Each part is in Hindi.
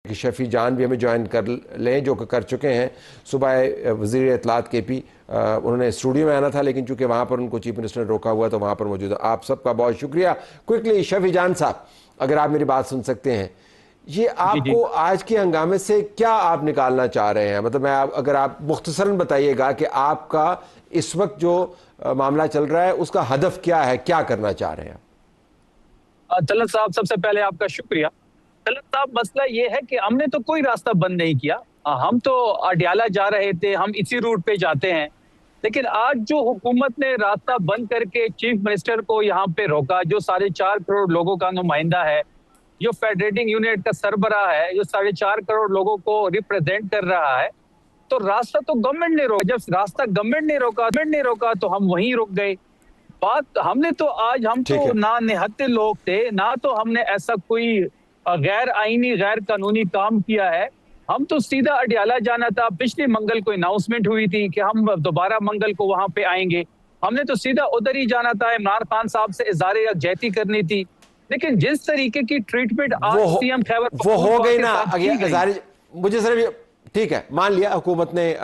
कि शफी जान भी हमें ज्वाइन कर लें, जो कि कर चुके हैं। सुबह वज़ीर इत्तलात KP उन्होंने स्टूडियो में आना था, लेकिन चूंकि वहाँ पर उनको चीफ मिनिस्टर ने रोका हुआ तो वहाँ पर मौजूद है। आप सबका बहुत शुक्रिया। क्विकली शफी जान साहब, अगर आप मेरी बात सुन सकते हैं, ये जी जी। आपको आज के हंगामे से क्या आप निकालना चाह रहे हैं? मतलब अगर आप मुख्तसरन बताइएगा कि आपका इस वक्त जो मामला चल रहा है उसका हदफ क्या है, क्या करना चाह रहे हैं आप? तलत साहब, सबसे पहले आपका शुक्रिया। तलत साहब, मसला ये है कि हमने तो कोई रास्ता बंद नहीं किया। हम तो अडियाला जा रहे थे, हम इसी रूट पे जाते हैं। लेकिन आज जो हुकूमत ने रास्ता बंद करके चीफ मिनिस्टर को यहाँ पे रोका, जो 4.5 करोड़ लोगों का नुमाइंदा है, जो फेडरेटिंग यूनिट का सरबराह है, जो 4.5 करोड़ लोगों को रिप्रेजेंट कर रहा है, तो रास्ता तो गवर्नमेंट ने रोका। जब रास्ता गवर्नमेंट ने रोका तो हम वहीं रुक गए। बात हमने तो आज, हम ठीक तो है, ना निहत्ते लोग थे, ना तो हमने ऐसा कोई गैर आईनी गैर कानूनी काम किया है। हम तो सीधा अडियाला जाना था। पिछले मंगल को अनाउंसमेंट हुई थी कि हम दोबारा मंगल को वहां पे आएंगे। हमने तो सीधा उधर ही जाना था, इमरान खान साहब से इज़हार यकजहती करनी थी। लेकिन जिस तरीके की ट्रीटमेंट आज सीएम खैबर वो हो पख्तूनख्वा गई के ना साथ की गई। मुझे सिर्फ ठीक है, मान लिया हुकूमत ने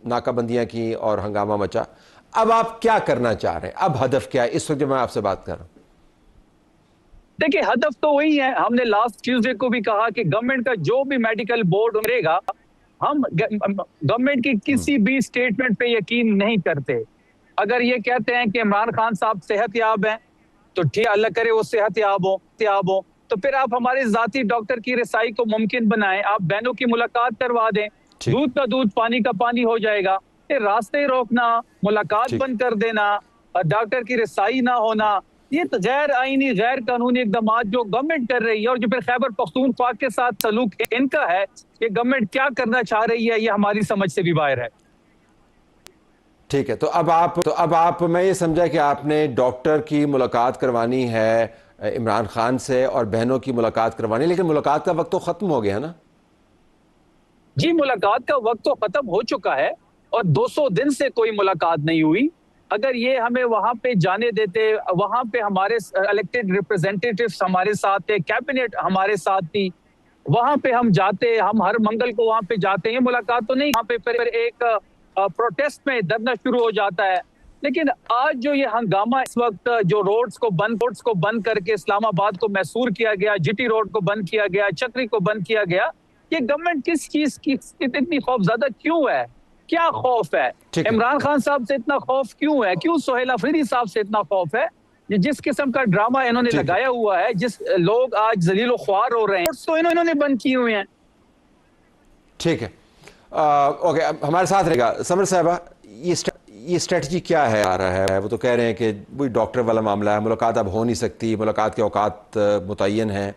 नाकाबंदियां की और हंगामा मचा। अब आप क्या करना चाह रहे हैं? अब हदफ क्या है इस वक्त जब मैं आपसे बात कर रहा हूं? देखिए, हदफ तो वही है। हमने लास्ट ट्यूसडे को भी कहा कि गवर्नमेंट का जो भी मेडिकल बोर्ड करेगा, हम गवर्नमेंट की किसी भी स्टेटमेंट पे यकीन नहीं करते। अगर ये कहते हैं कि इमरान खान साहब सेहतयाब हैं, तो ठीक, अल्लाह करे वो सेहतयाब हो, तो फिर आप हमारे जाती डॉक्टर की रसाई को मुमकिन बनाएं। आप बहनों की मुलाकात करवा दें, ठीक दूध का दूध, पानी का पानी हो जाएगा। फिर रास्ते रोकना, मुलाकात ठीक बंद कर देना, डॉक्टर की रसाई ना होना, ये तो गैर आईनी गैर कानूनी इकदाम जो गवर्नमेंट कर रही है। और जो फिर खैबर पख्तूनख्वा के साथ सलूक इनका है, कि गवर्नमेंट क्या करना चाह रही है, ये हमारी समझ से भी बाहर है। ठीक है। तो अब आप मैं ये समझा कि आपने डॉक्टर की मुलाकात करवानी है इमरान खान से और बहनों की मुलाकात करवानी, लेकिन मुलाकात का वक्त तो खत्म हो गया ना? जी, मुलाकात का वक्त तो खत्म हो चुका है और 200 दिन से कोई मुलाकात नहीं हुई। अगर ये हमें वहां पे जाने देते, वहां पे हमारे इलेक्टेड रिप्रेजेंटेटिव्स हमारे साथ थे, कैबिनेट हमारे साथ थी, वहां पे हम जाते, हम हर मंगल को वहां पे जाते। ये मुलाकात तो नहीं, वहां पे फिर एक प्रोटेस्ट में धरना शुरू हो जाता है। लेकिन आज जो ये हंगामा इस वक्त, जो रोड्स को बंद करके इस्लामाबाद को मैसूर किया गया, GT रोड को बंद किया गया, चक्री को बंद किया गया, ये गवर्नमेंट किस चीज की इतनी खौफजदा क्यों है? क्या खौफ है? ठीक है। इमरान खान साहब से इतना खौफ क्यों है? क्यों सुहेल अफरीदी साहब से इतना खौफ है? जिस किस्म का ड्रामा इन्होंने ठीक है। लगाया हुआ है, जिस लोग आज जलीलो ख्वार हो रहे हैं, तो इन्होंने बंद किए हुए हैं। ठीक है। ओके, हमारे साथ रहेगा समर साहबा। ये स्ट्रेटजी क्या है आ रहा है? वो तो कह रहे हैं कि वही डॉक्टर वाला मामला है, मुलाकात अब हो नहीं सकती, मुलाकात के औकात मुतय्यन हैं।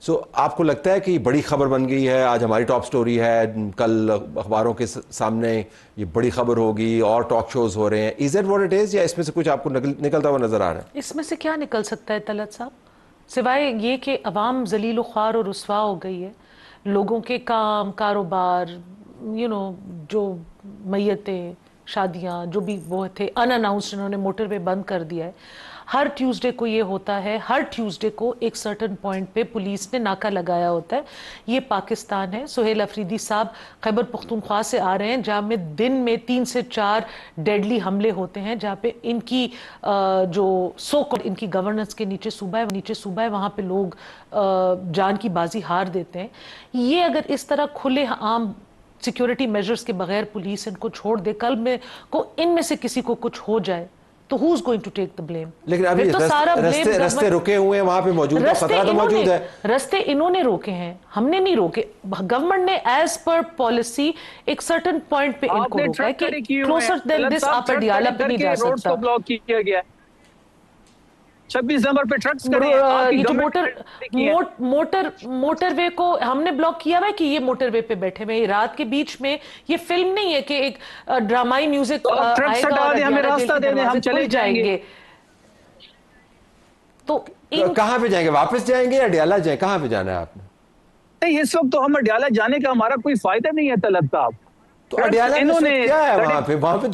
सो आपको लगता है कि बड़ी खबर बन गई है? आज हमारी टॉप स्टोरी है, कल अखबारों के सामने ये बड़ी खबर होगी और टॉक शोज हो रहे हैं। Is it what it is, या इसमें से कुछ आपको निकलता हुआ नजर आ रहा है? इसमें से क्या निकल सकता है तलत साहब, सिवाय ये कि अवाम जलील ख्वार और रुस्वा हो गई है। लोगों के काम कारोबार, जो मैयतें, शादियां, जो भी वो थे अनअनाउंस्ड, इन्होंने मोटरवे बंद कर दिया है। हर ट्यूसडे को ये होता है, हर ट्यूसडे को एक सर्टेन पॉइंट पे पुलिस ने नाका लगाया होता है। ये पाकिस्तान है। सुहेल अफरीदी साहब खैबर पख्तूनख्वा से आ रहे हैं, जहाँ में दिन में 3 से 4 डेडली हमले होते हैं, जहाँ पे इनकी जो सो कॉल्ड इनकी गवर्नेंस के नीचे सूबा है, वहाँ पे लोग जान की बाजी हार देते हैं। ये अगर इस तरह खुले आम सिक्योरिटी मेजर्स के बगैर पुलिस इनको छोड़ दे, कल में को इनमें से किसी को कुछ हो जाए, तो who is going to take the blame? लेकिन अभी तो सारा रस्ते रुके हुए हैं, वहां पे मौजूद है, खतरा तो मौजूद है। रस्ते इन्होंने रोके हैं, हमने नहीं रोके। गवर्नमेंट ने एज पर पॉलिसी एक सर्टेन पॉइंट पे इनको रोका है कि क्लोजर देन दिस आप अडियाला पे नहीं जा सकता। ब्लॉक किया गया 26 नंबर पे ट्रक्स ये जो मोटरवे को हमने ब्लॉक किया हुआ है कि ये मोटरवे पे बैठे हुए, रात के बीच में। ये फिल्म नहीं है कि एक ड्रामाई म्यूजिक आएगा और हमें रास्ता दे दें, हम चले जाएंगे। तो कहां पे जाएंगे? वापस जाएंगे या अडियाला जाए? कहां पे जाना है आपने? नहीं, इस वक्त तो हम अडियाला जाने का हमारा कोई फायदा नहीं है तलब साहब। तो अडियाला में क्या है? वहां पे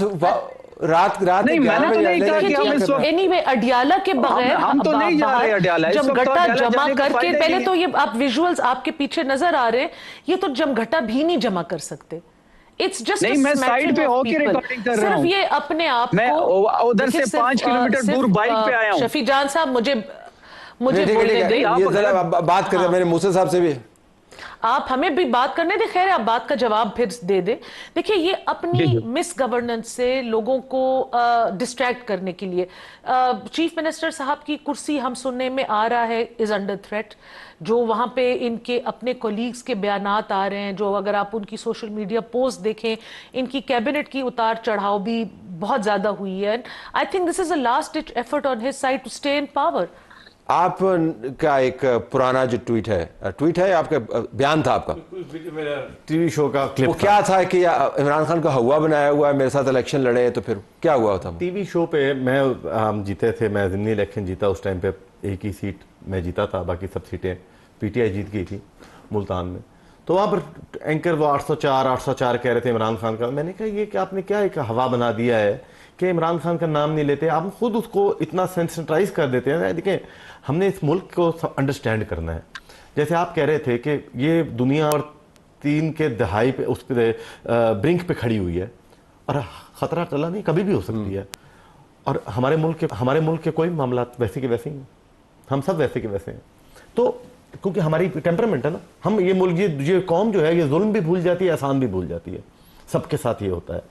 रात रात नहीं, मैंने तो नहीं कहा कि हम इस वक्त एनीवे अडियाला के बगैर हम तो नहीं जा रहे अडियाला, इस वक्त तो जमघटा अडियाला जमा जाने का करके फायदा ही पहले नहीं तो ये आप विजुअल्स आपके पीछे नजर आ रहे हैं, ये तो जमघटा भी नहीं जमा कर सकते। इट्स जस्ट नहीं, मैं साइड पे होके रिकॉर्डिंग कर रहा हूं। सिर्फ ये अपने आप मैं को उधर से 5 किलोमीटर दूर बाइक पे आया हूं। शफी जान साहब मुझे ठीक है, बोलने ठीक है, दें। ये जरा आप बात करें मेरे मूसा साहब से भी। आप हमें भी बात करने दें, खैर आप बात का जवाब फिर दे दें। देखिए ये अपनी मिस गवर्नेंस से लोगों को डिस्ट्रैक्ट करने के लिए चीफ मिनिस्टर साहब की कुर्सी हम सुनने में आ रहा है इज अंडर थ्रेट। जो वहां पे इनके अपने कोलीग्स के बयानात आ रहे हैं, जो अगर आप उनकी सोशल मीडिया पोस्ट देखें, इनकी कैबिनेट की उतार चढ़ाव भी बहुत ज्यादा हुई है। I think this is a last ditch effort on his side to stay in power. आप का एक पुराना जो ट्वीट है आपका बयान था आपका टीवी शो का क्लिप वो क्या था कि इमरान खान का हवा बनाया हुआ है, मेरे साथ इलेक्शन लड़े, तो फिर क्या हुआ था? टीवी शो पे हम जीते थे, मैं ज़िमनी इलेक्शन जीता, उस टाइम पे एक ही सीट मैं जीता था, बाकी सब सीटें पीटीआई जीत गई थी मुल्तान में। तो वहाँ पर एंकर वो 804 कह रहे थे इमरान खान का। मैंने कहा ये कि आपने क्या एक हवा बना दिया है कि इमरान खान का नाम नहीं लेते, आप खुद उसको इतना सेंसिटाइज कर देते हैं। देखिए हमने इस मुल्क को अंडरस्टैंड करना है। जैसे आप कह रहे थे कि ये दुनिया और 3 के दहाई पे उस पर ब्रिंक पे खड़ी हुई है और ख़तरा टला नहीं, कभी भी हो सकती है। और हमारे मुल्क के कोई मामला वैसे के वैसे ही हैं, हम सब वैसे के वैसे हैं। तो क्योंकि हमारी टेम्परामेंट है ना, हम ये मुल्क ये कौम जो है ये जुल्म भी भूल जाती है, एहसान भी भूल जाती है, सबके साथ ये होता है।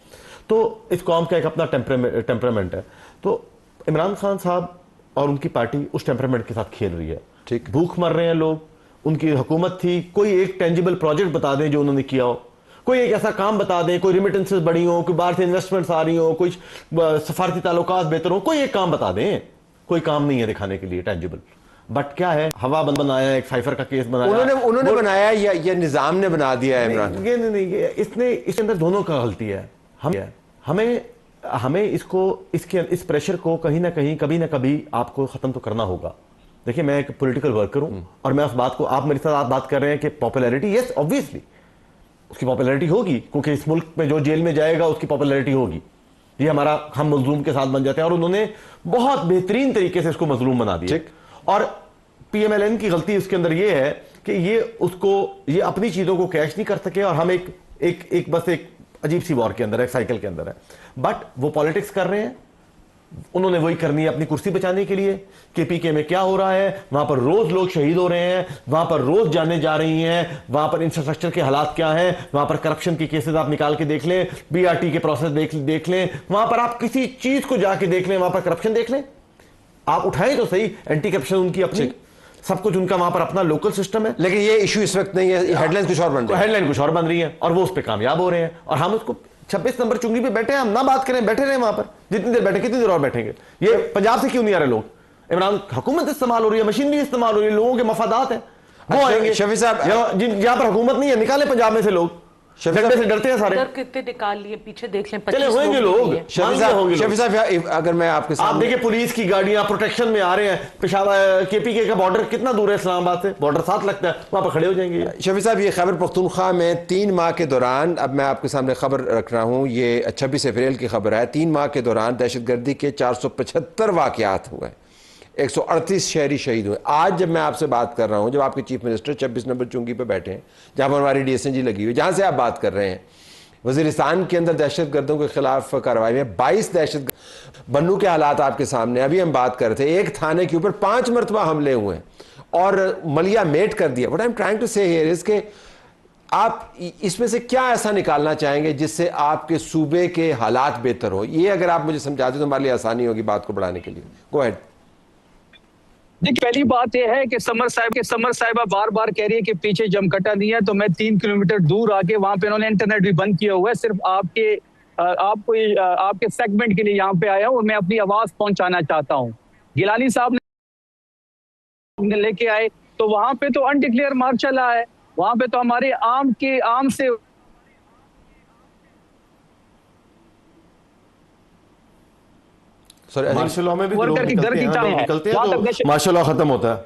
तो इस कौम का एक अपना टेम्परामेंट है। तो इमरान खान साहब और उनकी पार्टी उस टेम्परामेंट के साथ खेल रही है। ठीक, भूख मर रहे हैं लोग, उनकी हुकूमत थी, कोई एक टेंजिबल प्रोजेक्ट बता दें जो उन्होंने किया हो, कोई एक ऐसा काम बता दें, कोई रिमिटेंसेस बढ़ी हो, कोई बाहर से इन्वेस्टमेंट्स आ रही हो, कोई सफारती ताल्लुकात बेहतर हो, कोई एक काम बता दें। कोई काम नहीं है दिखाने के लिए टेंजिबल। बट क्या है, हवा बंद बनाया, एक साइफर का केस बनाया, उन्होंने बनाया या निजाम ने बना दिया है इमरान? ये नहीं, इसके अंदर दोनों का गलती है। हमें इस प्रेशर को कहीं ना कहीं कभी ना कभी आपको खत्म तो करना होगा। देखिए मैं एक पॉलिटिकल वर्कर हूं और मैं उस बात को, आप मेरे साथ आप बात कर रहे हैं कि पॉपुलैरिटी, यस ऑब्वियसली उसकी पॉपुलैरिटी होगी, क्योंकि इस मुल्क में जो जेल में जाएगा उसकी पॉपुलैरिटी होगी। ये हमारा हम मजलूम के साथ बन जाते हैं और उन्होंने बहुत बेहतरीन तरीके से इसको मजलूम बना दिया। और पीएमएलएन की गलती उसके अंदर ये है कि ये अपनी चीजों को कैश नहीं कर सके और हम बस एक अजीब सी वॉर के अंदर है, साइकिल के अंदर है। बट वो पॉलिटिक्स कर रहे हैं, उन्होंने वही करनी है अपनी कुर्सी बचाने के लिए। केपीके में क्या हो रहा है, वहां पर रोज लोग शहीद हो रहे हैं, वहां पर रोज जाने जा रही हैं, वहां पर इंफ्रास्ट्रक्चर के हालात क्या हैं, वहां पर करप्शन के केसेस आप निकाल के देख लें, बीआरटी के प्रोसेस देख लें, वहां पर आप किसी चीज को जाके देख लें, वहां पर करप्शन देख लें, आप उठाएं तो सही। एंटी करप्शन उनकी अपनी, सब कुछ उनका वहां पर अपना लोकल सिस्टम है। लेकिन ये इशू इस वक्त नहीं है, हेडलाइन कुछ और बन रही है, हेडलाइन कुछ और बन रही है और वो उस पर कामयाब हो रहे हैं। और हम उसको 26 नंबर चुंगी पे बैठे हैं, हम ना बात करें, बैठे रहे वहां पर, जितनी देर बैठे कितनी देर और बैठेंगे। ये पंजाब से क्यों नहीं आ रहे लोग? इमरान हुकूमत इस्तेमाल हो रही है, मशीनरी इस्तेमाल हो रही है, लोगों के मफादात है, वो आएंगे। शफी साहब, जहां पर हुकूमत नहीं है निकाले पंजाब में से लोग, झंडे से डरते हैं सारे। कितने निकाल लिए पीछे देख लें, चले होंगे लोग। शफी साहब अगर मैं आपके साथ, आप देखिए पुलिस की गाड़ियां प्रोटेक्शन में आ रहे हैं, पेशावर केपीके का बॉर्डर कितना दूर है इस्लामाबाद से, बॉर्डर साथ लगता है, वहां पर खड़े हो जाएंगे। शफी साहब ये खैबर पख्तूनख्वा में 3 माह के दौरान, अब मैं आपके सामने खबर रख रहा हूँ, ये 26 अप्रैल की खबर है, 3 माह के दौरान दहशतगर्दी के 475 वाकयात हुए, 138 शहरी शहीद हुए। आज जब मैं आपसे बात कर रहा हूं, जब आपके चीफ मिनिस्टर 26 नंबर चुंगी पे बैठे हैं, जहां पर हमारी डीएसएनजी लगी हुई, जहां से आप बात कर रहे हैं, वजीरिस्तान के अंदर दहशतगर्दों के खिलाफ कार्रवाई में 22 दहशतगर्द, बन्नू के हालात आपके सामने, अभी हम बात कर रहे थे, एक थाने के ऊपर 5 मरतबा हमले हुए और मलिया मेट कर दिया। What I am trying to say here is के आप इसमें से क्या ऐसा निकालना चाहेंगे जिससे आपके सूबे के हालात बेहतर हो? ये अगर आप मुझे समझा दें तो हमारे लिए आसानी होगी बात को बढ़ाने के लिए। Go ahead. देखिए पहली बात यह है कि समर साहिबा बार बार कह रही है कि पीछे जमघटा नहीं है, तो मैं 3 किलोमीटर दूर आके वहां पे उन्होंने इंटरनेट भी बंद किया हुआ है, सिर्फ आपके सेगमेंट के लिए यहाँ पे आया हूँ और मैं अपनी आवाज पहुंचाना चाहता हूँ। गिलानी साहब ने लेके आए तो वहां पे तो अनडिक्लेयर मार्च चला है, वहां पे तो हमारे आम से मार्शल लॉ में भी वर्कर के घर की चाहे निकलते हैं तो मार्शल लॉ खत्म होता है।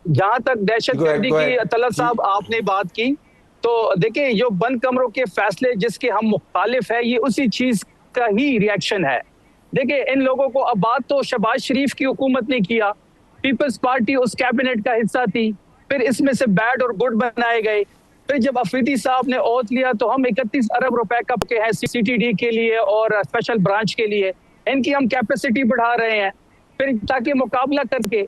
जहां तक दहशतगर्दी की तलत साहब आपने बात की, तो देखिए जो बंद कमरों के फैसले जिसके हम मुखालिफ है, ये उसी चीज का ही रिएक्शन है। देखिए, इन लोगों को अब बात तो शहबाज शरीफ की हुकूमत ने किया, पीपल्स पार्टी उस कैबिनेट का हिस्सा थी, फिर इसमें से बैड और गुड बनाए गए। फिर जब अफरीदी साहब ने ओथ लिया तो हम 31 अरब रुपए का के हैं CTD के लिए और स्पेशल ब्रांच के लिए, इनकी हम कैपेसिटी बढ़ा रहे हैं फिर ताकि मुकाबला करके।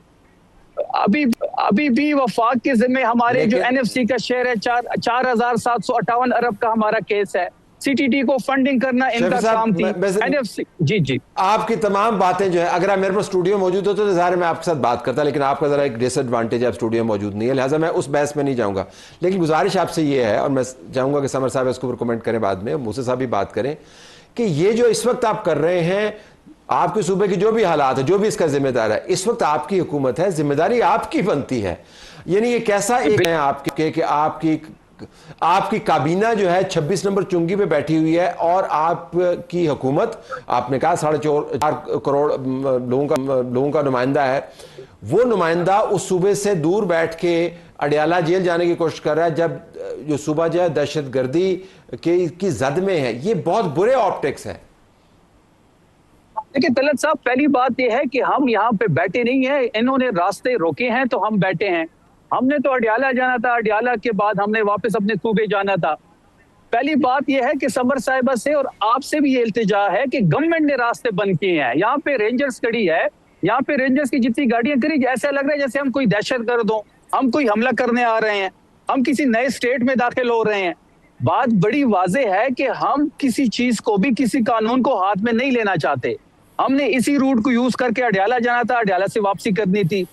अभी भी वफाक के जिम्मे हमारे जो NFC का शेयर है 4,758 अरब का हमारा केस है। CTD को फंडिंग करना इनका काम थी। NFC जी आपकी तमाम बातें जो है, अगर आप मेरे पास स्टूडियो मौजूद हो तो ज़ाहिर मैं आपके साथ बात करता, लेकिन आपका ज़रा एक डिसएडवांटेज है, आप स्टूडियो मौजूद नहीं है, लिहाजा मैं उस बहस में नहीं जाऊंगा। लेकिन गुजारिश आपसे ये है, और मैं चाहूंगा कि समर साहब इसके ऊपर कमेंट करें बाद में, मूसा साहब भी बात करें, कि ये जो इस वक्त आप कर रहे हैं, आपके सूबे की जो भी हालात है, जो भी इसका जिम्मेदार है, इस वक्त आपकी हुकूमत है, जिम्मेदारी आपकी बनती है। यानी ये कैसा एक है आपके कि आपकी काबीना जो है 26 नंबर चुंगी पे बैठी हुई है और आपकी हुकूमत, आपने कहा 4.5 करोड़ लोगों का नुमाइंदा है, वो नुमाइंदा उस सूबे से दूर बैठ के अडियाला जेल जाने की कोशिश कर रहा है, जब जो सूबा जो है दहशतगर्दी की जद में है। ये बहुत बुरे ऑप्टिक्स है। देखिए तलत साहब, पहली बात यह है कि हम यहाँ पे बैठे नहीं है, इन्होंने रास्ते रोके हैं तो हम बैठे हैं। हमने तो अडियाला जाना था, अडियाला के बाद हमने वापस अपने सूबे जाना था। पहली बात यह है कि समर साहिबा से और आपसे भी ये इल्तिजा है कि गवर्नमेंट ने रास्ते बंद किए हैं। यहाँ पे रेंजर्स खड़ी है, यहाँ पे रेंजर्स की जितनी गाड़ियां खड़ी, ऐसा लग रहा है जैसे हम कोई दहशतगर्द हो, हम कोई हमला करने आ रहे हैं, हम किसी नए स्टेट में दाखिल हो रहे हैं। बात बड़ी वाज़ेह है कि हम किसी चीज को भी, किसी कानून को हाथ में नहीं लेना चाहते। हमने इसी रूट को यूज करके अडियाला जाना था, अडियाला से वापसी करनी थी।